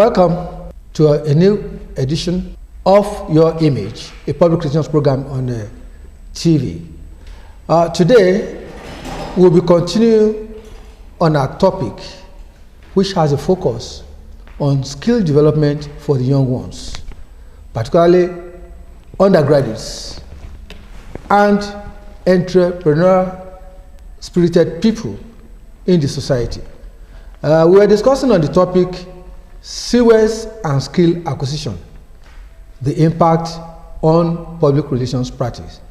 Welcome to a new edition of Your Image, a public relations program on TV. Today, we'll be continuing on our topic, which has a focus on skill development for the young ones, particularly undergraduates and entrepreneur-spirited people in the society. We are discussing on the topic Siwes and skill acquisition, the impact on public relations practice.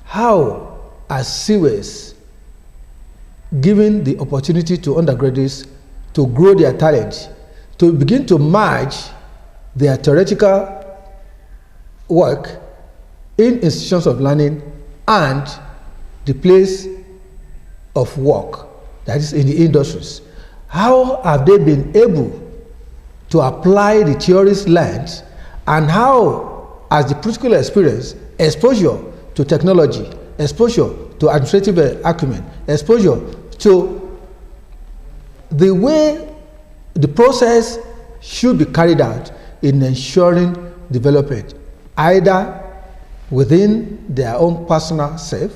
How has Siwes given the opportunity to undergraduates to grow their talent, to begin to merge their theoretical work in institutions of learning and the place of work, that is in the industries? How have they been able to apply the theories learned, and how has the practical experience, exposure to technology, exposure to administrative acumen, exposure to the way the process should be carried out in ensuring development, either within their own personal self,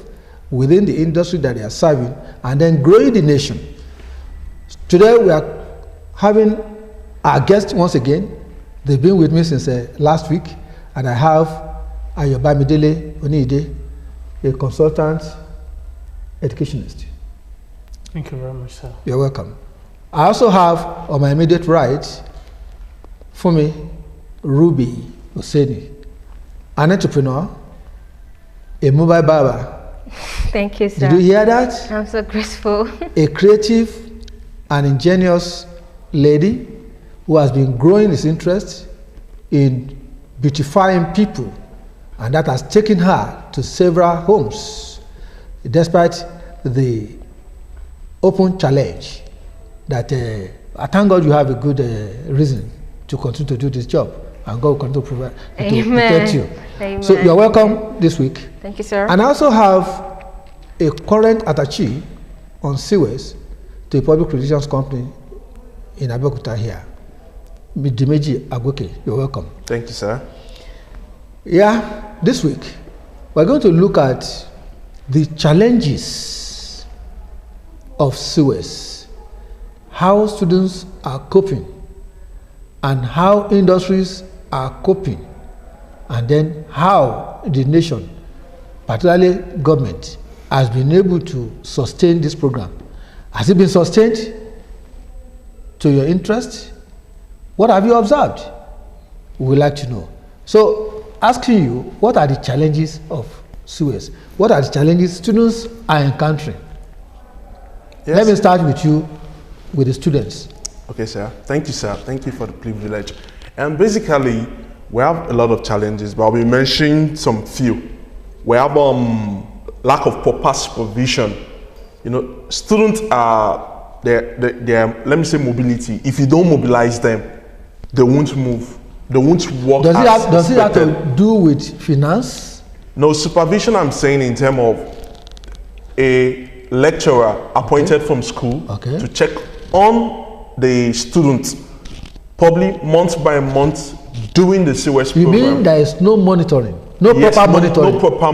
within the industry that they are serving, and then growing the nation. Today we are having our guest once again. They've been with me since last week, and I have Ayobamidele Onide, a consultant educationist. Thank you very much, sir. You're welcome. I also have on my immediate right, Fumi Ruby Oseni, an entrepreneur, a mobile barber. Thank you, sir. Did you hear that? I'm so grateful. A creative and ingenious lady who has been growing his interest in beautifying people, and that has taken her to several homes, despite the open challenge that I thank God you have a good reason to continue to do this job, and God will continue to provide, to protect you. Amen. So you're welcome this week. Thank you, sir. And I also have a current attaché on Siwes to a public relations company in Abeokuta here. Midimeji Agweke, you're welcome. Thank you, sir. Yeah, this week we're going to look at the challenges of Siwes, how students are coping, and how industries are coping, and then how the nation, particularly government, has been able to sustain this program. Has it been sustained to your interest? What have you observed? We would like to know. So, asking you, what are the challenges of Siwes? What are the challenges students are encountering? Yes. Let me start with you, with the students. Okay, sir. Thank you, sir. Thank you for the privilege. And basically, we have a lot of challenges, but we mentioned some few. We have lack of proper supervision. You know, students are their let me say mobility. If you don't mobilize them, they won't move. They won't work. Does it have to do with finance? No, supervision I'm saying in terms of a lecturer appointed from school to check on the students, probably month by month, doing the Siwes program. You mean there is no monitoring? Yes, proper monitoring? No proper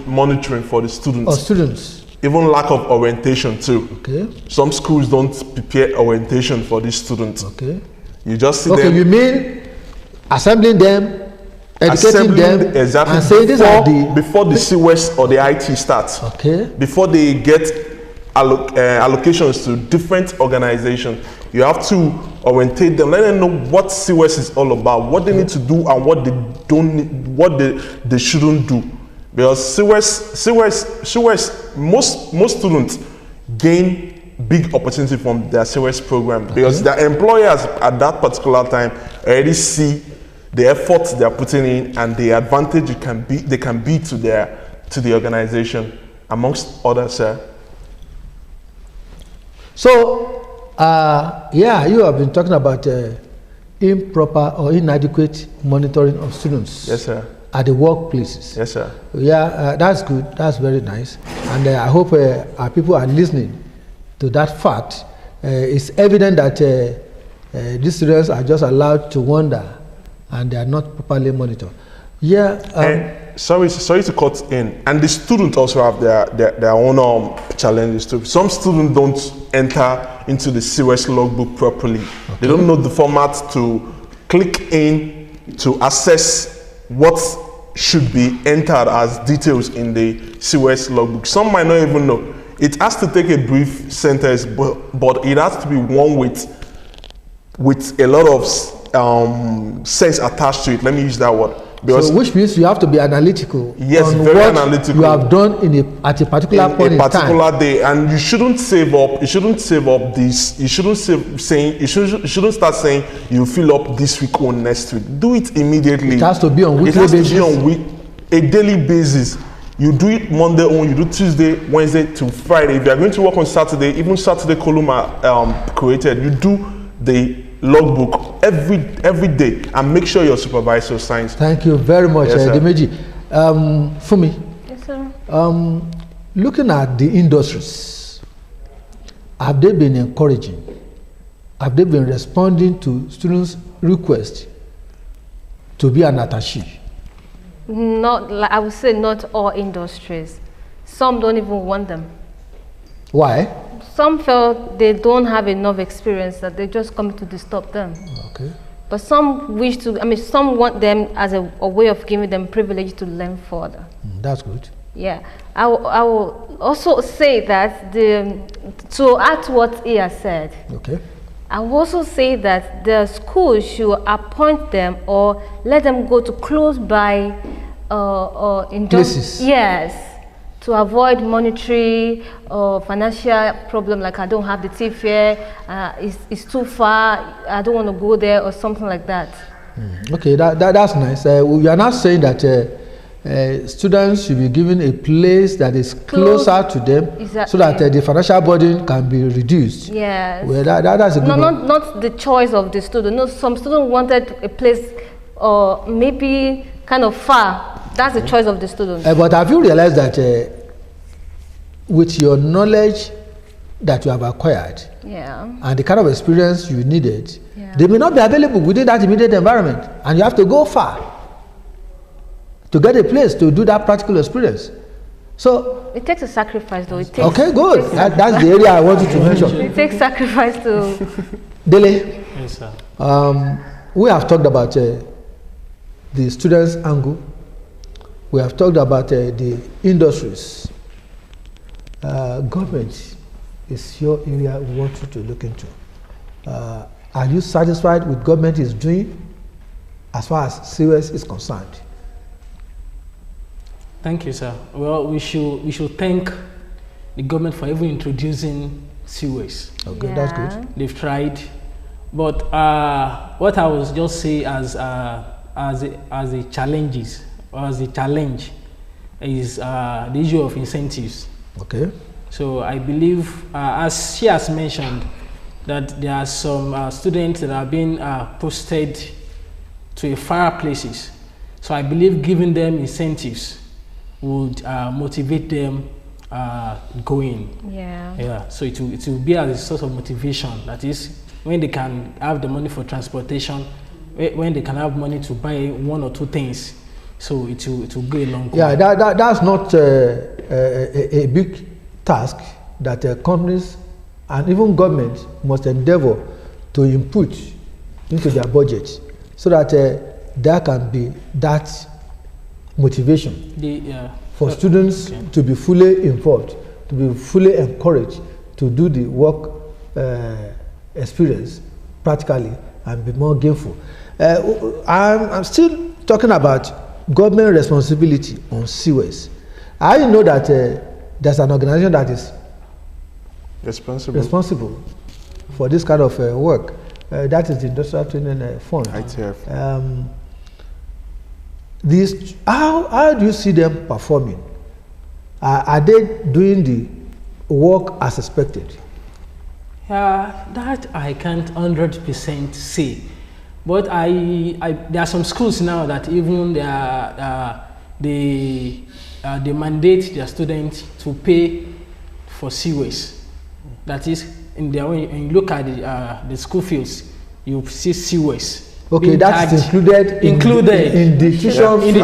monitoring for the students. Or students? Even lack of orientation too. Okay. Some schools don't prepare orientation for these students. Okay. You just see them. Okay, you mean assembling them, educating them, exactly, and saying these are the... Before the Siwes or the IT starts. Okay. Before they get allocations to different organizations, you have to orientate them, let them know what Siwes is all about, what they need to do and what they don't need, what they shouldn't do. Because Siwes, most students gain big opportunity from their Siwes program because their employers at that particular time already see the efforts they are putting in and the advantage they can be to the organization, amongst others, sir. So, yeah, you have been talking about improper or inadequate monitoring of students. Yes, sir. At the workplaces. Yes, sir. Yeah, that's good. That's very nice. And I hope our people are listening to that fact. It's evident that These students are just allowed to wander, and they are not properly monitored. Yeah. Sorry to cut in. And the students also have their own challenges too. Some students don't enter into the Siwes logbook properly. Okay. They don't know the format to click in to access what should be entered as details in the Siwes logbook. Some might not even know. It has to take a brief sentence, but it has to be one with a lot of sense attached to it. Let me use that word. So which means you have to be analytical. Yes, on very what analytical. You have done at a particular point in time. A particular day, and you shouldn't save up. You shouldn't save up this. You shouldn't shouldn't start saying you fill up this week or next week. Do it immediately. It has to be on weekly basis. It has to be on a daily basis. You do it Monday on, you do Tuesday, Wednesday to Friday. If you are going to work on Saturday, even Saturday column are created. You do the logbook every day and make sure your supervisor signs. Thank you very much, yes, Dimeji. Fumi. Yes, sir. Looking at the industries, have they been encouraging? Have they been responding to students' requests to be an attaché? Not, like, I would say not all industries. Some don't even want them. Why? Some felt they don't have enough experience, that they just come to disturb them. Okay. But some wish to, some want them as a way of giving them privilege to learn further. That's good. Yeah. I will also say that, to add to what he has said, okay, I will also say that the school should appoint them or let them go to close by places. Yes, to avoid monetary or financial problem, like I don't have the teeth here, it's too far, I don't want to go there, or something like that. Okay, that's nice. We are not saying that students should be given a place that is closer to them, exactly, so that the financial burden can be reduced. Yes. Well, that's a good one. Not the choice of the student. No, some student wanted a place maybe kind of far. That's the choice of the student. But have you realized that with your knowledge that you have acquired, yeah, and the kind of experience you needed, yeah, they may not be available within that immediate environment, and you have to go far to get a place to do that practical experience. So it takes a sacrifice, though. It takes, okay, good. That's the area I wanted to mention. It takes sacrifice to. Dele. Yes, sir. We have talked about the students' angle. We have talked about the industries. Government is your area we want you to look into. Are you satisfied with government is doing as far as Siwes is concerned? Thank you, sir. Well, we should thank the government for even introducing Siwes. Okay, yeah, that's good. They've tried, but what I was just say as the challenges, or as the challenge, is the issue of incentives. Okay. So I believe, as she has mentioned, that there are some students that are being posted to far places. So I believe giving them incentives would motivate them going. Yeah. Yeah. So it will be as a source of motivation. That is, when they can have the money for transportation, when they can have money to buy one or two things, so it will go a long way. Yeah, that's not a big task that companies and even government must endeavor to input into their budget, so that there can be that motivation for students to be fully involved, to be fully encouraged to do the work experience practically and be more gainful. I'm still talking about government responsibility on Siwes. I know that there's an organization that is responsible for this kind of work. That is the Industrial Training Fund. ITF. How do you see them performing? Are they doing the work as expected? That I can't 100% say, but there are some schools now that even they mandate their students to pay for Siwes. That is, when you look at the school fields, you see Siwes. Okay, that's included in the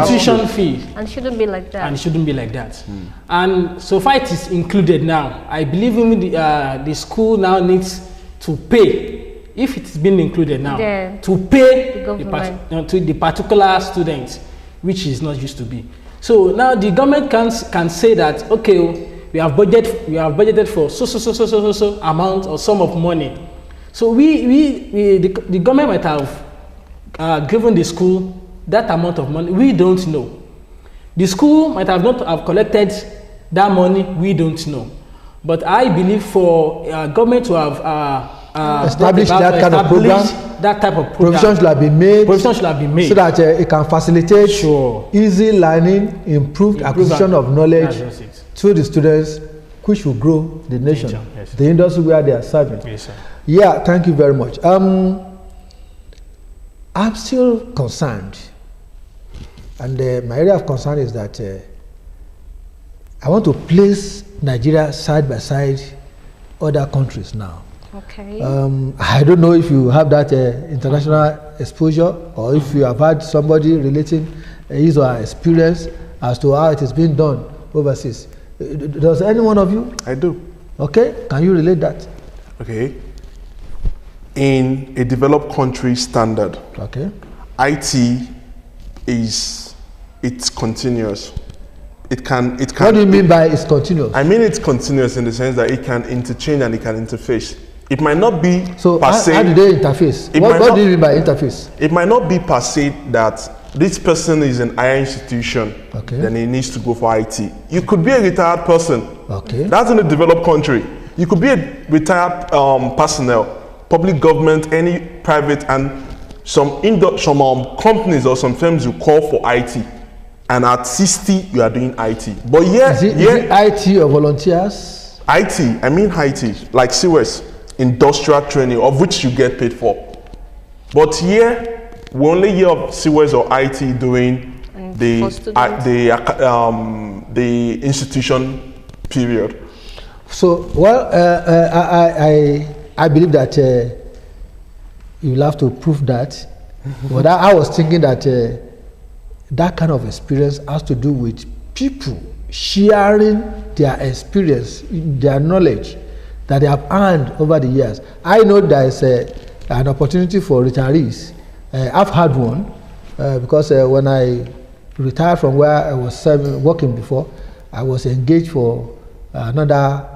tuition fee. And shouldn't be like that. And it shouldn't be like that. And so far it is included now. I believe even the school now needs to pay, if it's been included now, to pay the particular students, which is not used to be. So now the government can say that, okay, we have budgeted for so amount or sum of money. So the government might have given the school that amount of money. We don't know. The school might have not have collected that money. We don't know. But I believe for government to have established that kind of program, that type of program, provisions should have been made. Provisions should have been made so that it can facilitate easy learning, improved acquisition of knowledge to the students, which will grow the nation, the industry where they are serving. Yes, sir. Yeah, thank you very much. I'm still concerned, and my area of concern is that I want to place Nigeria side by side other countries now. Okay. I don't know if you have that international exposure, or if you have had somebody relating his or her experience as to how it is being done overseas. Does any one of you? I do. Okay, can you relate that? Okay. In a developed country standard, okay, IT it's continuous. It can. What do you mean by it's continuous? I mean it's continuous in the sense that it can interchange and it can interface. It might not be so per se. How do they interface? What do you mean by interface? It might not be per se that this person is an higher institution, okay, then he needs to go for IT. You could be a retired person. Okay. That's in a developed country. You could be a retired personnel, public government, any private, and some companies or some firms you call for IT, and at 60 you are doing IT. But is it IT or volunteers? IT, I mean IT, like Siwes, industrial training, of which you get paid for. But here, we only hear of Siwes or IT doing the institution period. So, well, I believe that you'll have to prove that. But I was thinking that that kind of experience has to do with people sharing their experience, their knowledge that they have earned over the years. I know there is an opportunity for retirees. I've had one because when I retired from where I was working before, I was engaged for another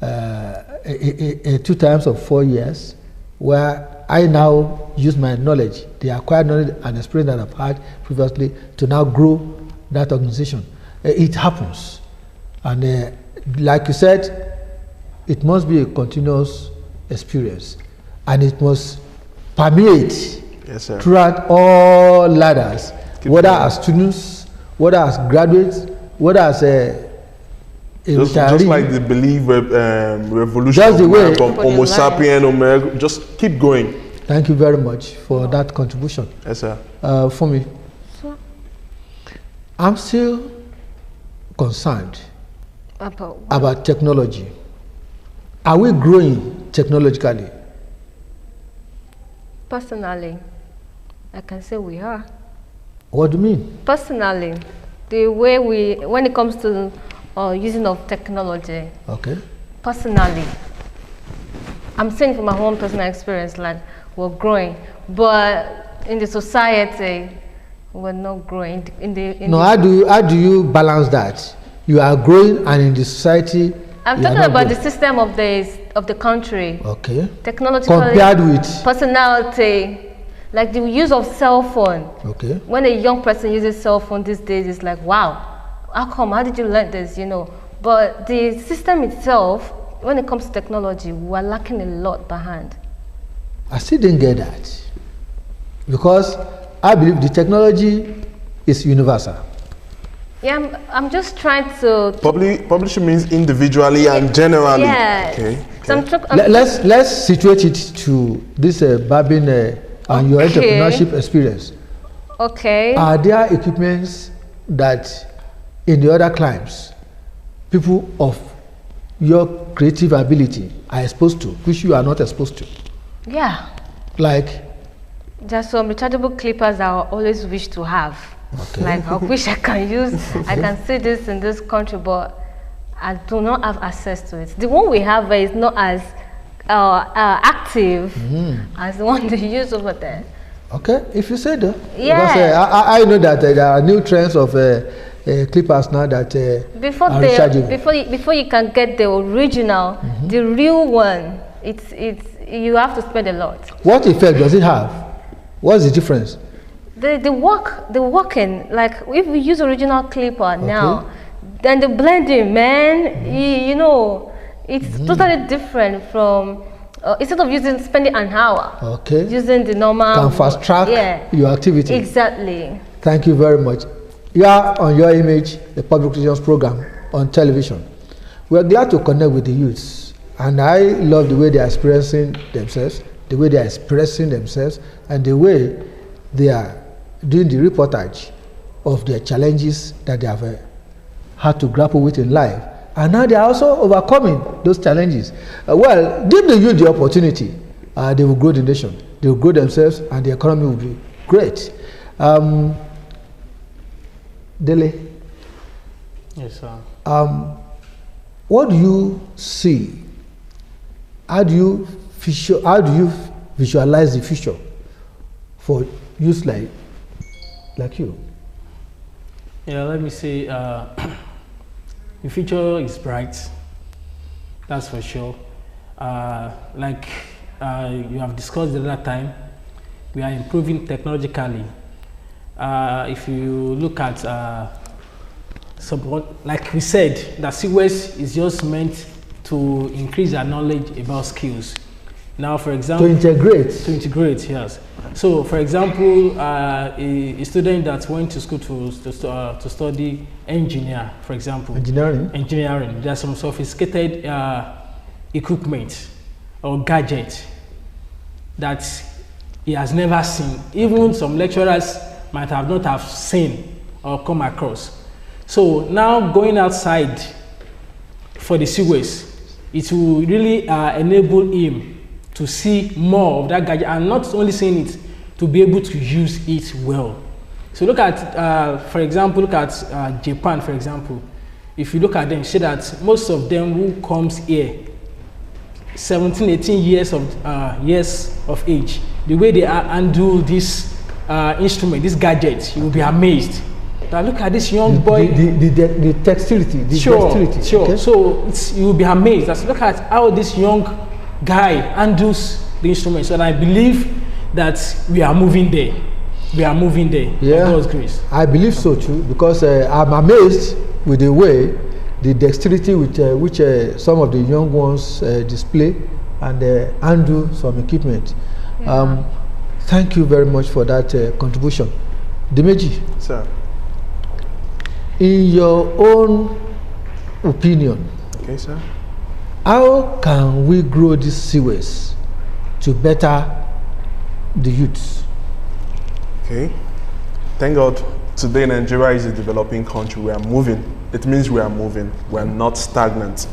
2 times of 4 years, where I now use my knowledge, the acquired knowledge and experience that I've had previously, to now grow that organization. It happens. And like you said, it must be a continuous experience. And it must permeate throughout all ladders, whether as students, whether as graduates, whether as just like the belief revolution just the way from Homo sapien, just keep going. Thank you very much for that contribution. Yes, sir. For me, I'm still concerned about technology. Are we growing technologically? Personally, I can say we are. What do you mean? Personally, the way when it comes to using of technology. Okay. Personally, I'm saying from my own personal experience, like we're growing, but in the society, we're not growing. How do you balance that? You are growing, and in the society, I'm talking about the system of the country. Okay. Technologically, compared with personality, like the use of cell phone. Okay. When a young person uses cell phone these days, it's like, wow. How come? How did you learn this? You know, but the system itself, when it comes to technology, we're lacking a lot behind. I still didn't get that, because I believe the technology is universal. Yeah, I'm just trying to. Publishing means individually and generally. Yeah. Okay. So let's situate it to this Babin and your entrepreneurship experience. Okay. Are there equipments that in the other climes, people of your creative ability are exposed to, which you are not exposed to? Yeah. Like? There's some rechargeable clippers that I always wish to have. Okay. Like I wish I can use, I can see this in this country, but I do not have access to it. The one we have is not as active as the one they use over there. Okay, if you say that. Yeah. Because, I know that there are new trends of clippers now that before you can get the original, the real one, you have to spend a lot. What effect does it have? What's the difference? The working, like if we use original clipper now, then the blending, man, you know, it's totally different from instead of spending an hour, using the normal. Can fast track your activity. Exactly. Thank you very much. You are on Your Image, the public relations program on television. We are glad to connect with the youths, and I love the way they are experiencing themselves, the way they are expressing themselves, and the way they are doing the reportage of their challenges that they have had to grapple with in life. And now they are also overcoming those challenges. Well, give the youth the opportunity. They will grow the nation. They will grow themselves, and the economy will be great. Dele. Yes, sir. What do you see? How do you visualize the future for youth like you? Yeah, let me say, the future is bright. That's for sure. Like you have discussed the other time, we are improving technologically. If you look at like we said, that Siwes is just meant to increase our knowledge about skills. Now, for example, to integrate, yes. So, for example, a student that went to school to study engineer, for example, engineering. There's some sophisticated equipment or gadget that he has never seen. Even some lecturers might have not have seen or come across. So now going outside for the Siwes, it will really enable him to see more of that gadget, and not only seeing it, to be able to use it well. So look at, for example, look at Japan, for example. If you look at them, see that most of them who comes here, 17, 18 years of age, the way they handle this instrument, this gadget, you will be amazed. Now look at this young boy. The dexterity, dexterity. Sure. Okay. So you will be amazed. Look at how this young guy handles the instrument. So I believe that we are moving there. We are moving there. Yeah, by God's grace. I believe so too, because I'm amazed with the way, the dexterity with which some of the young ones display and handle some equipment. Yeah. Thank you very much for that contribution. Dimeji, sir, in your own opinion, okay, sir, how can we grow these Siwes to better the youths? Okay, thank God today Nigeria is a developing country. We are moving. It means we are moving. We are not stagnant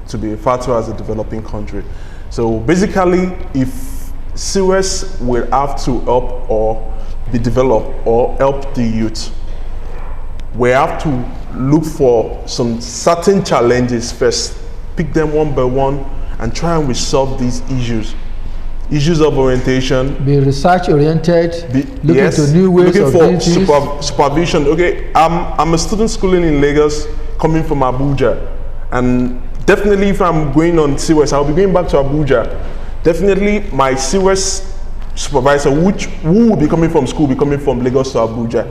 to be referred to as a developing country. So basically, if Siwes will have to help or be developed or help the youth, we have to look for some certain challenges first, pick them one by one, and try and resolve these issues. Issues of orientation. Be research oriented. Looking to new ways of doing things. Supervision. Okay, I'm a student schooling in Lagos, coming from Abuja, and definitely if I'm going on Siwes, I'll be going back to Abuja. Definitely my Siwes supervisor, who will be coming from school, will be coming from Lagos to Abuja.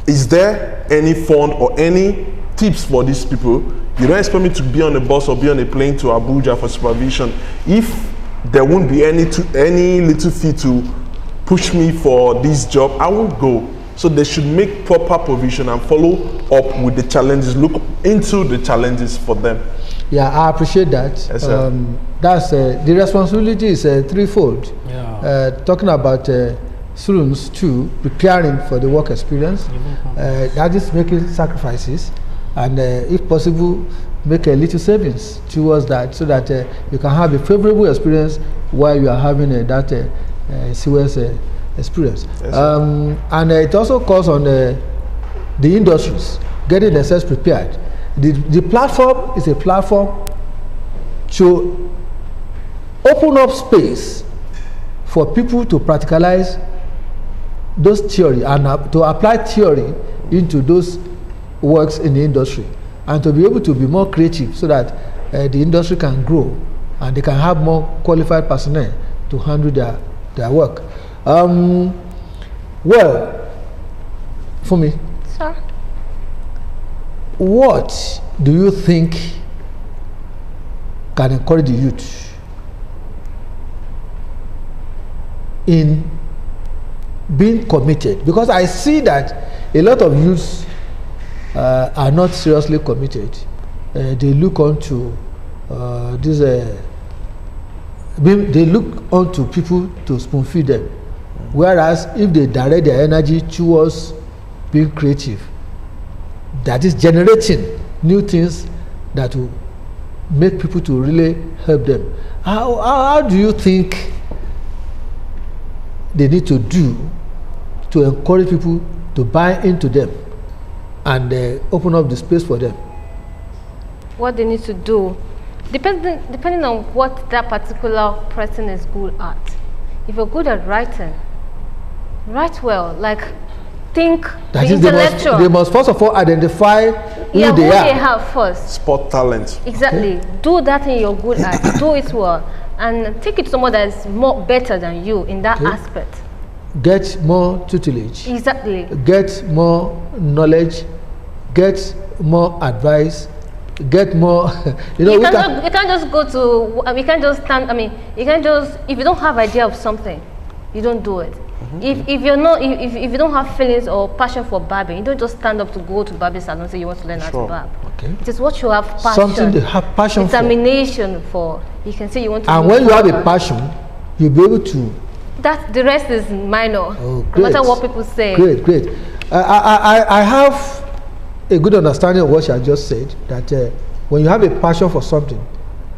Is there any fund or any tips for these people? You don't expect me to be on a bus or be on a plane to Abuja for supervision if there won't be any little fee to push me for this job. I won't go. So they should make proper provision and follow up with the challenges, look into the challenges for them. Yeah, I appreciate that. Yes, sir. That's the responsibility is threefold. Yeah. Talking about students too, preparing for the work experience, that is making sacrifices, and if possible, make a little savings towards that, so that you can have a favorable experience while you are having that Siwes experience. Yes, And it also calls on the industries getting themselves prepared. The platform is a platform to open up space for people to practicalize those theory and to apply theory into those works in the industry, and to be able to be more creative so that the industry can grow and they can have more qualified personnel to handle their work. Well, for me, Sir? what do you think can encourage the youth in being committed? Because I see that a lot of youths are not seriously committed. They look onto they look onto people to spoon feed them, whereas if they direct their energy towards being creative, that is generating new things that will make people to really help them. How do you think they need to do to encourage people to buy into them and open up the space for them? What they need to do, depending on what that particular person is good at. If you're good at writing, write well. Like, think That the is, intellectual. they must first of all identify who yeah, they who are. they have first. Spot talent. Exactly. Okay. Do that thing you're good at. Do it well, and take it to someone that is more better than you in that Okay. aspect. Get more tutelage, Exactly. get more knowledge, get more advice, get more. You can't just go to. You can't just stand. I mean, you can't just. If you don't have idea of something, you don't do it. If you're not, if you don't have feelings or passion for barbing, you don't just stand up to go to barbing salon and say you want to learn how to barb. Okay. It is what you have passion, Something they have passion for. determination for. You can say you want to. And do when you have a barber. passion, you'll be able to. That the rest is minor. Oh, No great. matter what people say. Great, great. I have a good understanding of what you have just said, that when you have a passion for something,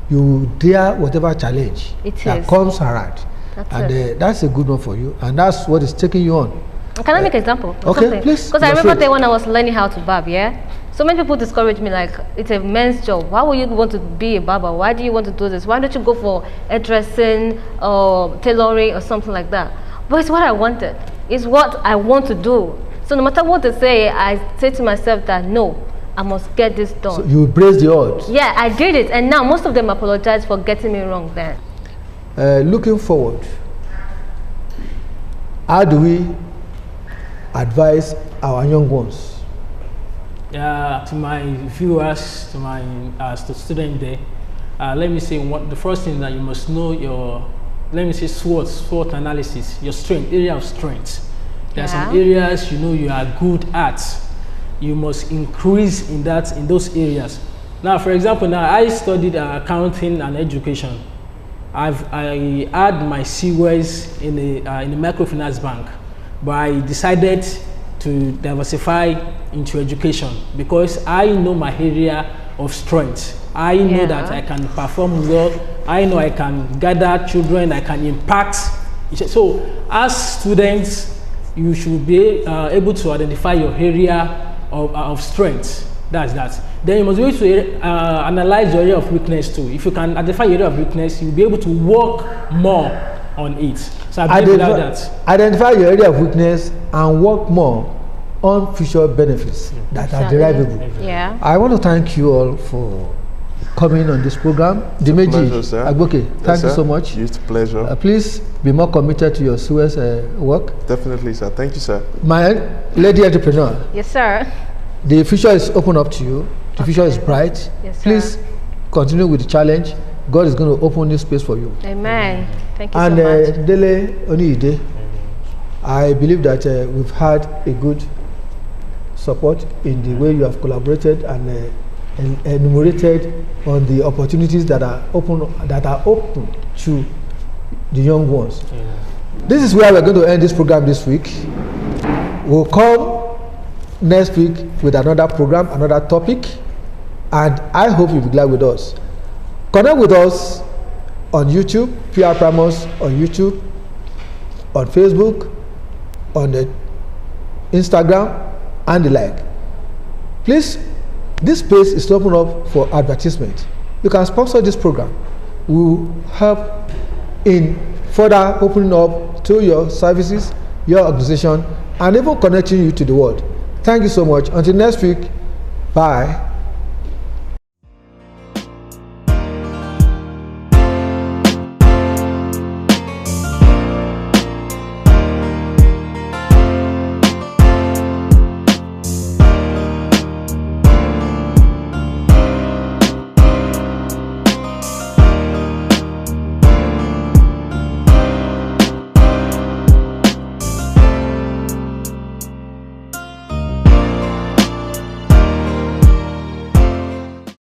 you dare whatever challenge It that is. comes around. That's And it. that's a good one for you, and that's what is taking you on. Can I make an example? of Okay, something? please, Because I you're remember free. then when I was learning how to barb, yeah? So many people discourage me, like, it's a men's job. Why would you want to be a barber? Why do you want to do this? Why don't you go for hairdressing or tailoring or something like that? But it's what I wanted. It's what I want to do. So no matter what they say, I say to myself that, no, I must get this done. So you brace the odds. Yeah, I did it. And now most of them apologize for getting me wrong then. Looking forward, how do we advise our young ones? To my viewers, to my student there, let me say the first thing that you must know your, let me say SWOT analysis, your strength, area of strength. There are some areas you are good at. You must increase in those areas. Now, for example, now I studied accounting and education. I had my Siwes in a microfinance bank, but I decided to diversify into education because I know my area of strength. I know that I can perform well. I know I can gather children. I can impact. So, as students, you should be able to identify your area of strength. That's that. Then you must be able to analyze your area of weakness too. If you can identify your area of weakness, you'll be able to work more on it. So I believe that. Identify your area of weakness and work more on future benefits that are derivable. Yeah. I want to thank you all for coming on this program. Dimeji Agboke, thank you so much. It's a pleasure. Please be more committed to your Siwes work. Definitely, sir. Thank you, sir. My lady entrepreneur, Yes, sir. the future is open up to you. The future is bright. Yes, sir. Please continue with the challenge. God is going to open this space for you. Amen. Thank you And so much. Dele Oniide, I believe that we've had a good support in the way you have collaborated and enumerated on the opportunities that are open to the young ones. This is where we're going to end this program this week. We'll come next week with another program, another topic, and I hope you'll be glad with us. Connect with us on YouTube, Pr-Primus on YouTube. on Facebook, on the Instagram, and the like. Please, this space is open up for advertisement. You can sponsor this program. We will help in further opening up to your services, your organization, and even connecting you to the world. Thank you so much. Until next week, bye.